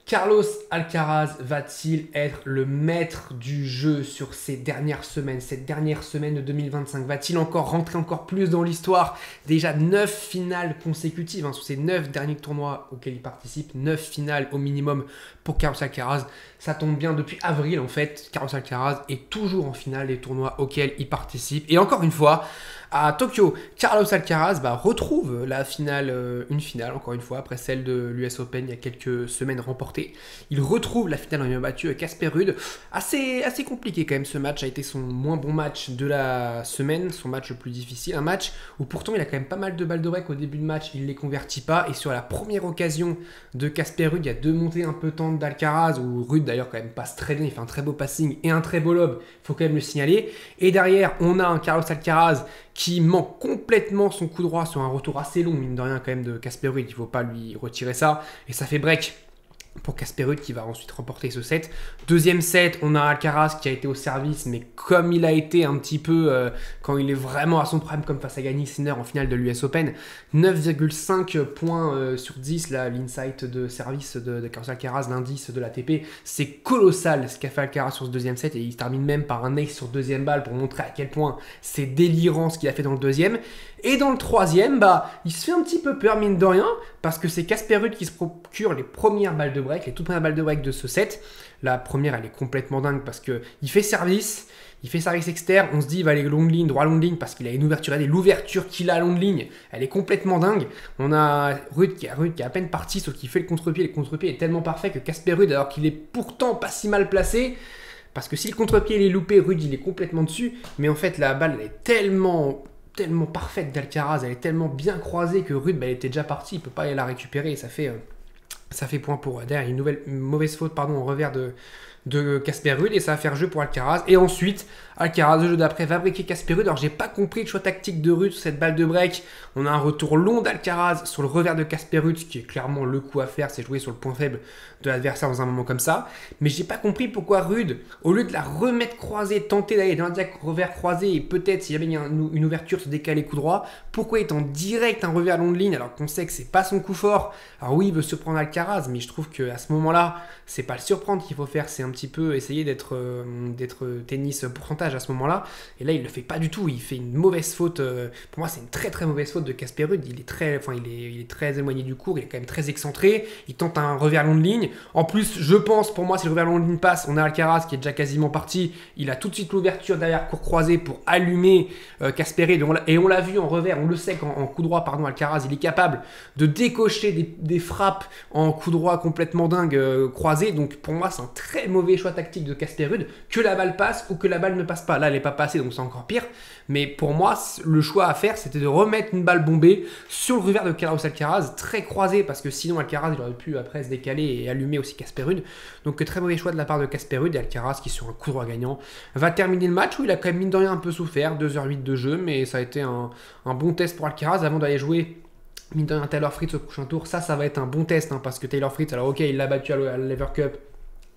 Carlos Alcaraz va-t-il être le maître du jeu sur ces dernières semaines, cette dernière semaine de 2025? Va-t-il encore rentrer encore plus dans l'histoire? Déjà 9 finales consécutives sur ces 9 derniers tournois auxquels il participe, 9 finales au minimum pour Carlos Alcaraz. Ça tombe bien, depuis avril en fait, Carlos Alcaraz est toujours en finale des tournois auxquels il participe. Et encore une fois, à Tokyo, Carlos Alcaraz retrouve la finale, une finale encore une fois, après celle de l'US Open il y a quelques semaines remportée. Il retrouve la finale en ayant battu Casper Ruud. Assez compliqué quand même ce match, a été son moins bon match de la semaine, son match le plus difficile. Un match où pourtant il a quand même pas mal de balles de break au début de match, il ne les convertit pas. Et sur la première occasion de Casper Ruud, il y a deux montées un peu tendres d'Alcaraz, où Ruud d'ailleurs quand même passe très bien, il fait un très beau passing et un très beau lob, il faut quand même le signaler. Et derrière, on a un Carlos Alcaraz qui manque complètement son coup droit sur un retour assez long, mine de rien quand même, de Casper Ruud. Il ne faut pas lui retirer ça. Et ça fait break pour Casper Ruud qui va ensuite remporter ce set. Deuxième set, on a Alcaraz qui a été au service, mais comme il a été un petit peu quand il est vraiment à son prime, comme face à Yannick Sinner en finale de l'US Open, 9,5 points sur 10, là, l'insight de service de Carlos Alcaraz, l'indice de l'ATP, c'est colossal ce qu'a fait Alcaraz sur ce deuxième set, et il termine même par un ace sur deuxième balle pour montrer à quel point c'est délirant ce qu'il a fait dans le deuxième. Et dans le troisième, il se fait un petit peu peur, mine de rien, parce que c'est Casper Ruud qui se procure les premières balles de break, les toutes premières balles de break de ce set. La première, elle est complètement dingue parce qu'il fait service externe, on se dit il va aller long ligne, droit long ligne, parce qu'il a une ouverture, et l'ouverture qu'il a à longue ligne, elle est complètement dingue. On a Ruud qui est à peine parti, sauf qu'il fait le contre-pied. Le contre-pied est tellement parfait que Casper Ruud, alors qu'il est pourtant pas si mal placé, parce que si le contre-pied il est loupé, Ruud il est complètement dessus, mais en fait la balle elle est tellement parfaite d'Alcaraz, elle est tellement bien croisée que Ruud elle était déjà parti, il peut pas aller la récupérer, et ça fait point pour derrière une mauvaise faute en revers de Casper Ruud, et ça va faire jeu pour Alcaraz. Et ensuite Alcaraz, le jeu d'après, va breaker Casper Ruud. Alors j'ai pas compris le choix tactique de Ruud sur cette balle de break. On a un retour long d'Alcaraz sur le revers de Casper Ruud, ce qui est clairement le coup à faire, c'est jouer sur le point faible de l'adversaire dans un moment comme ça. Mais j'ai pas compris pourquoi Ruud, au lieu de la remettre croisée, tenter d'aller dans un revers croisé, et peut-être s'il y avait une ouverture se décaler coup droit, pourquoi est en direct un revers long de ligne alors qu'on sait que c'est pas son coup fort? Alors oui, il veut surprendre Alcaraz, mais je trouve qu'à ce moment-là, c'est pas le surprendre qu'il faut faire, c'est un petit peu essayer d'être tennis pourcentage à ce moment-là. Et là, il le fait pas du tout. Il fait une mauvaise faute. Pour moi, c'est une très très mauvaise faute de Casper Ruud. Il est très éloigné du court. Il est quand même très excentré. Il tente un revers long de ligne. En plus, je pense, pour moi, si le revers long de ligne passe, on a Alcaraz qui est déjà quasiment parti. Il a tout de suite l'ouverture derrière court croisé pour allumer Casper Ruud. Et on l'a vu en revers. On le sait qu'en coup droit, Alcaraz, il est capable de décocher des frappes en coup droit complètement dingue croisé. Donc pour moi, c'est un très mauvais choix tactique de Casper Ruud, que la balle passe ou que la balle ne passe pas. Là, elle n'est pas passée, donc c'est encore pire. Mais pour moi, le choix à faire, c'était de remettre une balle bombée sur le revers de Carlos Alcaraz, très croisé, parce que sinon Alcaraz, il aurait pu après se décaler et allumer aussi Casper Ruud. Donc très mauvais choix de la part de Casper Ruud, et Alcaraz, qui sur un coup droit gagnant, va terminer le match où il a quand même mine de rien un peu souffert, 2h08 de jeu, mais ça a été un bon test pour Alcaraz avant d'aller jouer mine de rien Taylor Fritz au prochain tour. Ça va être un bon test, parce que Taylor Fritz, alors ok, il l'a battu à la Lever Cup,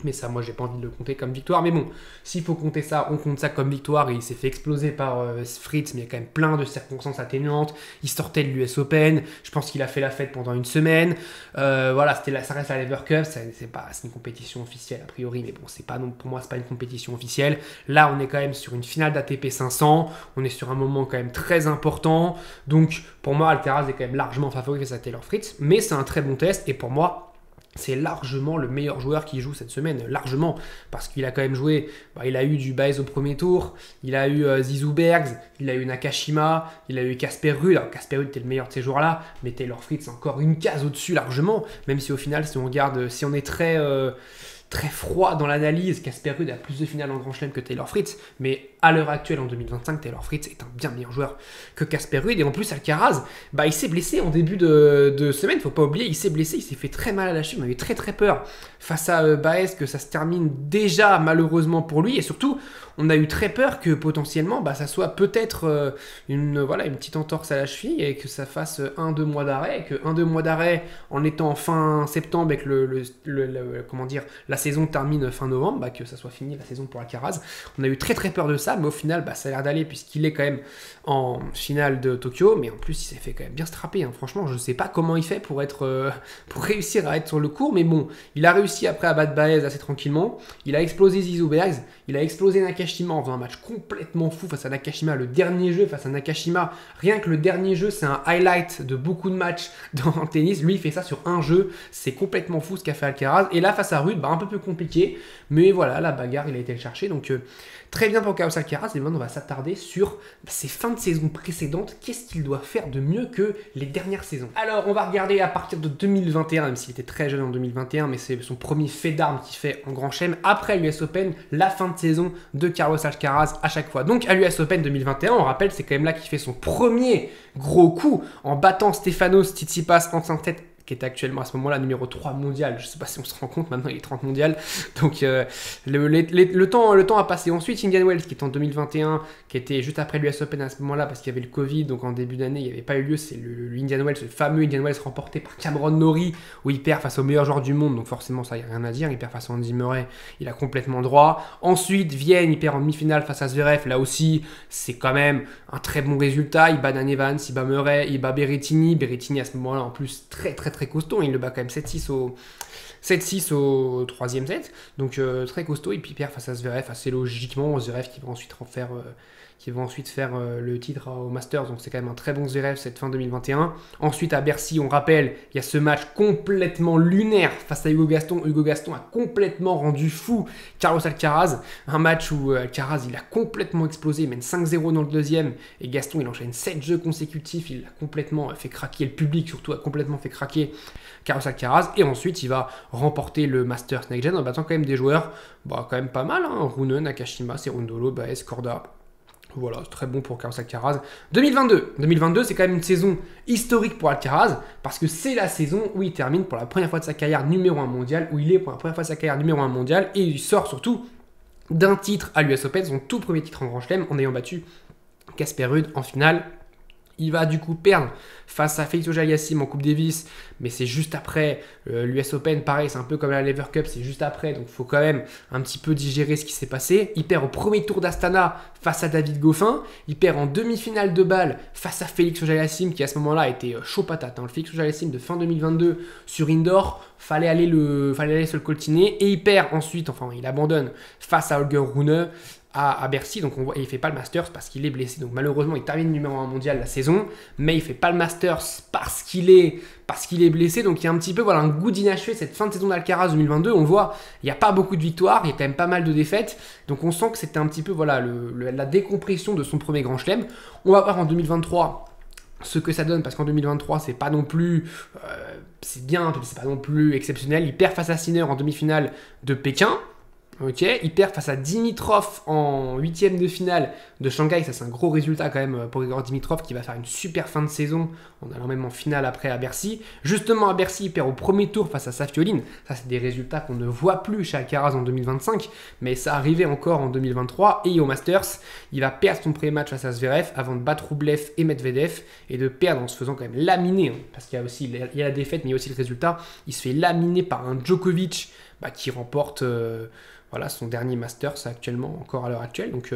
mais ça, moi, j'ai pas envie de le compter comme victoire. Mais bon, s'il faut compter ça, on compte ça comme victoire. Et il s'est fait exploser par Fritz, mais il y a quand même plein de circonstances atténuantes. Il sortait de l'US Open. Je pense qu'il a fait la fête pendant une semaine. Voilà, ça reste la Lever Cup. C'est une compétition officielle, a priori. Mais bon, pour moi, c'est pas une compétition officielle. Là, on est quand même sur une finale d'ATP 500. On est sur un moment quand même très important. Donc, pour moi, Alcaraz est quand même largement favori face à Taylor Fritz. Mais c'est un très bon test. Et pour moi, c'est largement le meilleur joueur qui joue cette semaine, largement, parce qu'il a quand même joué, il a eu du Baez au premier tour, il a eu Zizou Bergs, il a eu Nakashima, il a eu Casper Ruud. Alors Casper Ruud était le meilleur de ces joueurs-là, mais Taylor Fritz encore une case au-dessus largement, même si au final, si on est très froid dans l'analyse, Casper Ruud a plus de finales en Grand Chelem que Taylor Fritz, mais à l'heure actuelle, en 2025, Taylor Fritz est un bien meilleur joueur que Casper Ruud. Et en plus, Alcaraz, il s'est blessé en début de semaine, faut pas oublier, il s'est blessé, il s'est fait très mal à la cheville, on avait très très peur face à Baez que ça se termine déjà malheureusement pour lui, et surtout, on a eu très peur que potentiellement, ça soit peut-être une petite entorse à la cheville, et que ça fasse 1-2 mois d'arrêt, et que 1-2 mois d'arrêt en étant fin septembre avec la saison termine fin novembre, bah, que ça soit fini la saison pour Alcaraz. On a eu très très peur de ça, mais au final, bah, ça a l'air d'aller puisqu'il est quand même en finale de Tokyo, mais en plus il s'est fait quand même bien strapper. Hein. Franchement, je sais pas comment il fait pour réussir à être sur le court, mais bon, il a réussi après à battre Baez assez tranquillement. Il a explosé Zizou Bergs, il a explosé Nakashima en faisant un match complètement fou face à Nakashima. Le dernier jeu face à Nakashima, rien que le dernier jeu, c'est un highlight de beaucoup de matchs dans le tennis. Lui, il fait ça sur un jeu, c'est complètement fou ce qu'a fait Alcaraz. Et là, face à Ruud, bah, un peu plus compliqué, mais voilà, la bagarre, il a été le chercher. Donc très bien pour Carlos Alcaraz. Et maintenant, on va s'attarder sur ses fins de saison précédentes. Qu'est-ce qu'il doit faire de mieux que les dernières saisons? Alors, on va regarder à partir de 2021, même s'il était très jeune en 2021, mais c'est son premier fait d'armes qu'il fait en Grand Chelem. Après l'US Open, la fin de saison de Carlos Alcaraz à chaque fois. Donc, à l'US Open 2021, on rappelle, c'est quand même là qu'il fait son premier gros coup en battant Stefanos Tsitsipas en 5-7, qui était actuellement à ce moment-là numéro 3 mondial. Je ne sais pas si on se rend compte, maintenant il est 30 mondial. Donc le temps a passé. Ensuite, Indian Wells, qui est en 2021, qui était juste après l'US Open à ce moment-là, parce qu'il y avait le Covid, donc en début d'année, il n'y avait pas eu lieu. C'est le Indian Wells, le fameux Indian Wells remporté par Cameron Norrie, où il perd face au meilleur joueur du monde. Donc forcément, ça, il n'y a rien à dire. Il perd face à Andy Murray, il a complètement droit. Ensuite, Vienne, il perd en demi-finale face à Zverev. Là aussi, c'est quand même un très bon résultat. Il bat Dan Evans, il bat Murray, il bat Berrettini. Berrettini, à ce moment-là, en plus, très costaud, il le bat quand même 7-6 au troisième set, donc très costaud, et puis il perd face à Zverev assez logiquement. Zverev qui va ensuite faire le titre au Masters, donc c'est quand même un très bon Zverev cette fin 2021. Ensuite à Bercy, on rappelle, il y a ce match complètement lunaire face à Hugo Gaston. Hugo Gaston a complètement rendu fou Carlos Alcaraz, un match où Alcaraz il a complètement explosé, il mène 5-0 dans le deuxième, et Gaston il enchaîne 7 jeux consécutifs, il a complètement fait craquer, le public surtout a complètement fait craquer Carlos Alcaraz, et ensuite il va remporter le Masters Next Gen en battant quand même des joueurs quand même pas mal, hein. Rune, Nakashima, Cerundolo, Baez, Korda. Voilà, c'est très bon pour Carlos Alcaraz. 2022, c'est quand même une saison historique pour Alcaraz, parce que c'est la saison où il termine pour la première fois de sa carrière numéro 1 mondial, où il est pour la première fois de sa carrière numéro 1 mondial, et il sort surtout d'un titre à l'US Open, son tout premier titre en Grand Chelem, en ayant battu Casper Ruud en finale. Il va du coup perdre face à Félix Auger-Aliassime en Coupe Davis, mais c'est juste après. L'US Open, pareil, c'est un peu comme la Lever Cup, c'est juste après, donc il faut quand même un petit peu digérer ce qui s'est passé. Il perd au premier tour d'Astana face à David Goffin. Il perd en demi-finale de Bâle face à Félix Auger-Aliassime, qui à ce moment-là était chaud patate. Hein. Le Félix Auger-Aliassime de fin 2022 sur indoor, fallait aller se le coltiner, et il perd ensuite, enfin il abandonne face à Holger Rune à Bercy, donc on voit, et il fait pas le Masters parce qu'il est blessé. Donc malheureusement, il termine numéro 1 mondial la saison, mais il fait pas le Masters parce qu'il est blessé. Donc il y a un petit peu un goût d'inachevé cette fin de saison d'Alcaraz 2022. On le voit, il n'y a pas beaucoup de victoires, il y a quand même pas mal de défaites. Donc on sent que c'était un petit peu la décompression de son premier Grand Chelem. On va voir en 2023 ce que ça donne, parce qu'en 2023 c'est pas non plus c'est bien, c'est pas non plus exceptionnel. Il perd face à Sinner en demi-finale de Pékin. Ok, il perd face à Dimitrov en 8e de finale de Shanghai. Ça, c'est un gros résultat quand même pour Grigor Dimitrov, qui va faire une super fin de saison en allant même en finale après à Bercy. Justement, à Bercy, il perd au premier tour face à Safiolin. Ça, c'est des résultats qu'on ne voit plus chez Alcaraz en 2025, mais ça arrivait encore en 2023. Et au Masters, il va perdre son premier match face à Zverev avant de battre Rublev et Medvedev, et de perdre en se faisant quand même laminer, hein, parce qu'il y a la défaite, mais il y a aussi le résultat. Il se fait laminer par un Djokovic qui remporte son dernier Masters actuellement, encore à l'heure actuelle, donc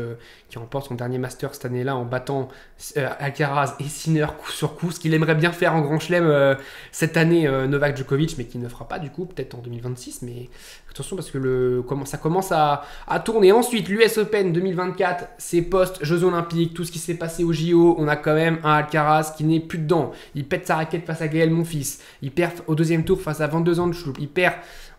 qui remporte son dernier Masters cette année-là en battant Alcaraz et Sinner coup sur coup, ce qu'il aimerait bien faire en Grand Chelem cette année, Novak Djokovic, mais qu'il ne fera pas du coup, peut-être en 2026, mais attention parce que ça commence à tourner. Ensuite, l'US Open 2024, c'est post-Jeux Olympiques, tout ce qui s'est passé au JO, on a quand même un Alcaraz qui n'est plus dedans. Il pète sa raquette face à Gaël Monfils, il perd au deuxième tour face à Van de Zandschulp, il perd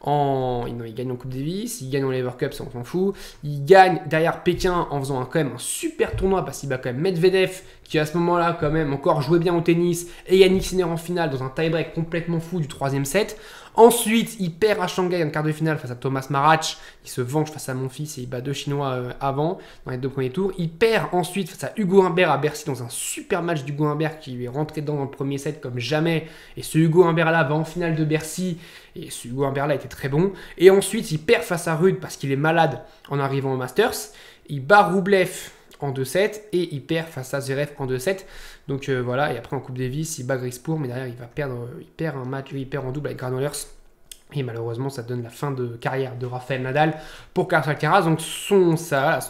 il gagne en Coupe Davis, il gagne en Lever Cup, ça on s'en fout. Il gagne derrière Pékin en faisant quand même un super tournoi, parce qu'il bat quand même Medvedev, qui à ce moment-là quand même encore jouait bien au tennis, et Yannick Sinner en finale dans un tie-break complètement fou du troisième set. Ensuite, il perd à Shanghai en quart de finale face à Thomas Marach. Il se venge face à Monfils et il bat 2 Chinois avant, dans les 2 premiers tours. Il perd ensuite face à Hugo Humbert à Bercy dans un super match d'Hugo Humbert qui lui est rentré dedans dans le premier set comme jamais. Et ce Hugo Humbert-là va en finale de Bercy. Et ce Hugo Humbert-là était très bon. Et ensuite, il perd face à Ruud parce qu'il est malade en arrivant au Masters. Il bat Rublev en 2-7 et il perd face à Zverev en 2-7. Donc voilà, et après en Coupe Davis, il bat Grigsbourg, mais derrière il perd un match, il perd en double avec Granollers. Et malheureusement, ça donne la fin de carrière de Rafael Nadal pour Carlos Alcaraz. Donc son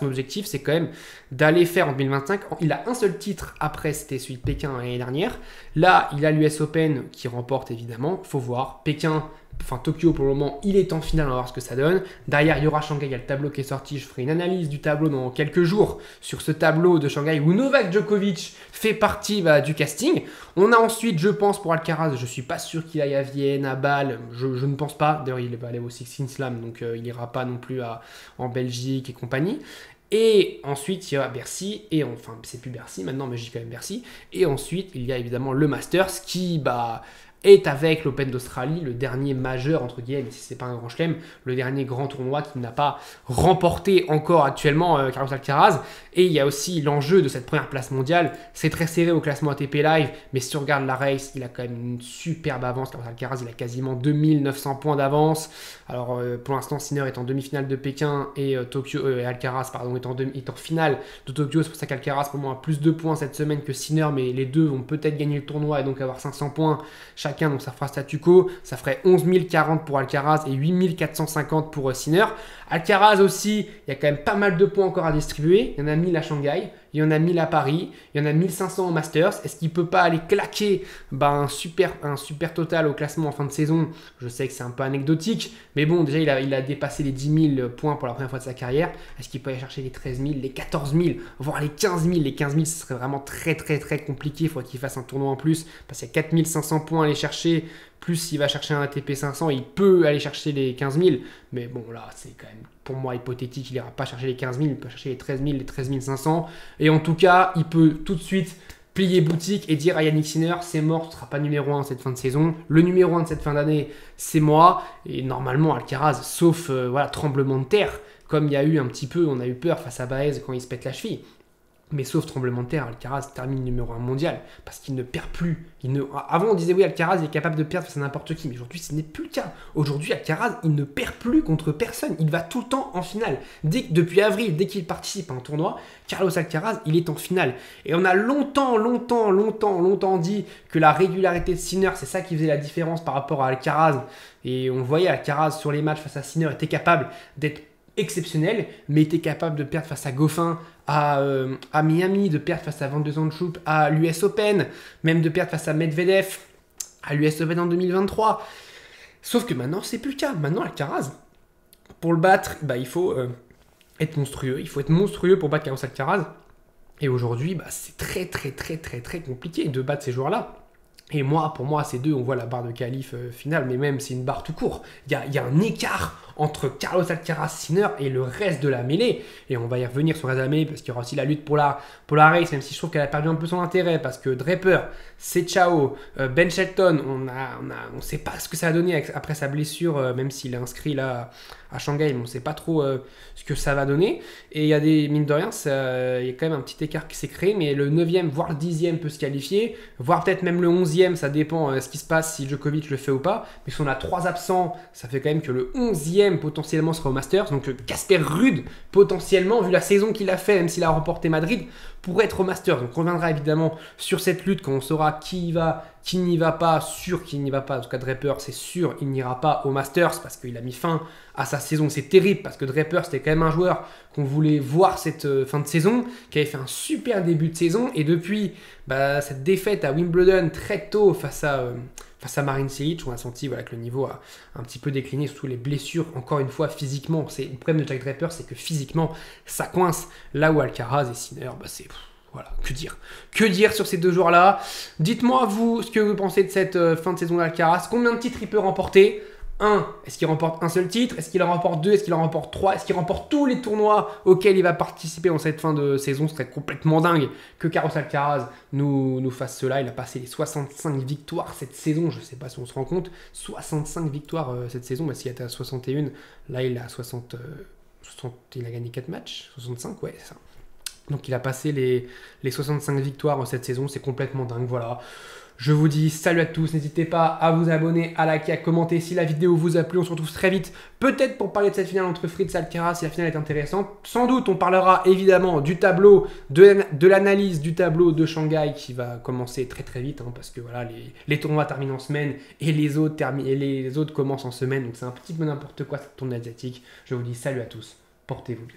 objectif, c'est quand même d'aller faire en 2025. Il a un seul titre après, c'était celui de Pékin l'année dernière. Là, il a l'US Open qui remporte évidemment. Faut voir. Tokyo pour le moment, il est en finale, on va voir ce que ça donne. Derrière, il y aura Shanghai, il y a le tableau qui est sorti. Je ferai une analyse du tableau dans quelques jours sur ce tableau de Shanghai où Novak Djokovic fait partie du casting. On a ensuite, je pense, pour Alcaraz, je ne suis pas sûr qu'il aille à Vienne, à Bâle, je ne pense pas. D'ailleurs, il va aller au Six Slam, donc il n'ira pas non plus en Belgique et compagnie. Et ensuite, il y a Bercy, c'est plus Bercy maintenant, mais je dis quand même Bercy. Et ensuite, il y a évidemment le Masters qui, est avec l'Open d'Australie, le dernier majeur, entre guillemets, même si ce n'est pas un grand chelem, le dernier grand tournoi qu'il n'a pas remporté encore actuellement, Carlos Alcaraz. Et il y a aussi l'enjeu de cette première place mondiale. C'est très serré au classement ATP Live, mais si on regarde la race, il a quand même une superbe avance. Carlos Alcaraz, il a quasiment 2900 points d'avance. Alors pour l'instant, Sinner est en demi-finale de Pékin et Alcaraz est en finale de Tokyo. C'est pour ça qu'Alcaraz pour moi a plus de points cette semaine que Sinner, mais les deux vont peut-être gagner le tournoi et donc avoir 500 points chacun, donc ça fera statu quo. Ça ferait 11 040 pour Alcaraz et 8 450 pour Sinner. Alcaraz aussi, il y a quand même pas mal de points encore à distribuer. Il y en a 1000 à Shanghai, il y en a 1000 à Paris, il y en a 1500 au Masters. Est-ce qu'il ne peut pas aller claquer un super total au classement en fin de saison? Je sais que c'est un peu anecdotique, mais bon, déjà il a dépassé les 10 000 points pour la première fois de sa carrière. Est-ce qu'il peut aller chercher les 13 000, les 14 000, voire les 15 000? Les 15 000, ce serait vraiment très très très compliqué. Il faudrait qu'il fasse un tournoi en plus, parce qu'il y a 4 500 points à aller chercher. Plus s'il va chercher un ATP 500, il peut aller chercher les 15 000. Mais bon, là, c'est quand même, pour moi, hypothétique. Il n'ira pas chercher les 15 000, il peut chercher les 13 000, les 13 500. Et en tout cas, il peut tout de suite plier boutique et dire à Yannick Sinner, c'est mort, tu ne seras pas numéro 1 cette fin de saison. Le numéro 1 de cette fin d'année, c'est moi. Et normalement, Alcaraz, sauf tremblement de terre, comme il y a eu un petit peu, on a eu peur face à Baez quand il se pète la cheville. Mais sauf tremblement de terre, Alcaraz termine numéro 1 mondial parce qu'il ne perd plus. Avant, on disait oui, Alcaraz est capable de perdre face à n'importe qui, mais aujourd'hui, ce n'est plus le cas. Aujourd'hui, Alcaraz, il ne perd plus contre personne. Il va tout le temps en finale. Depuis avril, dès qu'il participe à un tournoi, Carlos Alcaraz, il est en finale. Et on a longtemps dit que la régularité de Sinner, c'est ça qui faisait la différence par rapport à Alcaraz. Et on voyait Alcaraz sur les matchs face à Sinner était capable d'être exceptionnel, mais était capable de perdre face à Goffin, à Miami, de perdre face à Van de Zandschulp, à l'US Open, même de perdre face à Medvedev, à l'US Open en 2023. Sauf que maintenant, c'est plus le cas. Maintenant, Alcaraz, pour le battre, il faut être monstrueux. Il faut être monstrueux pour battre Carlos Alcaraz. Et aujourd'hui, c'est très, très, très, très, très compliqué de battre ces joueurs-là. Et pour moi, ces deux, on voit la barre de qualif finale, mais même c'est une barre tout court. Il y a un écart entre Carlos Alcaraz, Sinner et le reste de la mêlée. Et on va y revenir sur la mêlée parce qu'il y aura aussi la lutte pour la race, même si je trouve qu'elle a perdu un peu son intérêt parce que Draper, Sechao, Ben Shelton, on sait pas ce que ça a donné après sa blessure, même s'il est inscrit là à Shanghai, mais on sait pas trop ce que ça va donner. Et il y a mine de rien, il y a quand même un petit écart qui s'est créé, mais le 9e, voire le 10e peut se qualifier, voire peut-être même le 11e, ça dépend ce qui se passe si Djokovic le fait ou pas. Mais si on a 3 absents, ça fait quand même que le 11e potentiellement sera au Masters. Donc Casper Ruud, potentiellement, vu la saison qu'il a fait, même s'il a remporté Madrid, pourrait être au Masters. Donc on reviendra évidemment sur cette lutte quand on saura qui y va, qui n'y va pas, sûr qu'il n'y va pas. En tout cas, Draper, c'est sûr, il n'ira pas au Masters parce qu'il a mis fin à sa saison. C'est terrible parce que Draper, c'était quand même un joueur qu'on voulait voir cette fin de saison, qui avait fait un super début de saison. Et depuis cette défaite à Wimbledon très tôt face à Marin Cilic, on a senti que le niveau a un petit peu décliné, surtout les blessures, encore une fois, physiquement. Le problème de Jack Draper, c'est que physiquement, ça coince. Là où Alcaraz et Sinner, c'est... Voilà, que dire? Que dire sur ces deux joueurs-là? Dites-moi, vous, ce que vous pensez de cette fin de saison d'Alcaraz. Combien de titres il peut remporter? 1. Est-ce qu'il remporte un seul titre? Est-ce qu'il en remporte 2? Est-ce qu'il en remporte 3? Est-ce qu'il remporte tous les tournois auxquels il va participer dans cette fin de saison? Ce serait complètement dingue que Carlos Alcaraz nous fasse cela. Il a passé les 65 victoires cette saison. Je ne sais pas si on se rend compte. 65 victoires cette saison. S'il était à 61, là il est à 60. Il a gagné 4 matchs. 65, ouais, c'est ça. Donc il a passé les 65 victoires cette saison, c'est complètement dingue, voilà. Je vous dis salut à tous, n'hésitez pas à vous abonner, à liker, à commenter si la vidéo vous a plu. On se retrouve très vite, peut-être pour parler de cette finale entre Fritz et Alcaraz si la finale est intéressante. Sans doute, on parlera évidemment du tableau, de l'analyse du tableau de Shanghai qui va commencer très très vite, hein, parce que voilà, les tournois terminent en semaine et les autres commencent en semaine. Donc c'est un petit peu n'importe quoi cette tournée asiatique. Je vous dis salut à tous, portez-vous bien.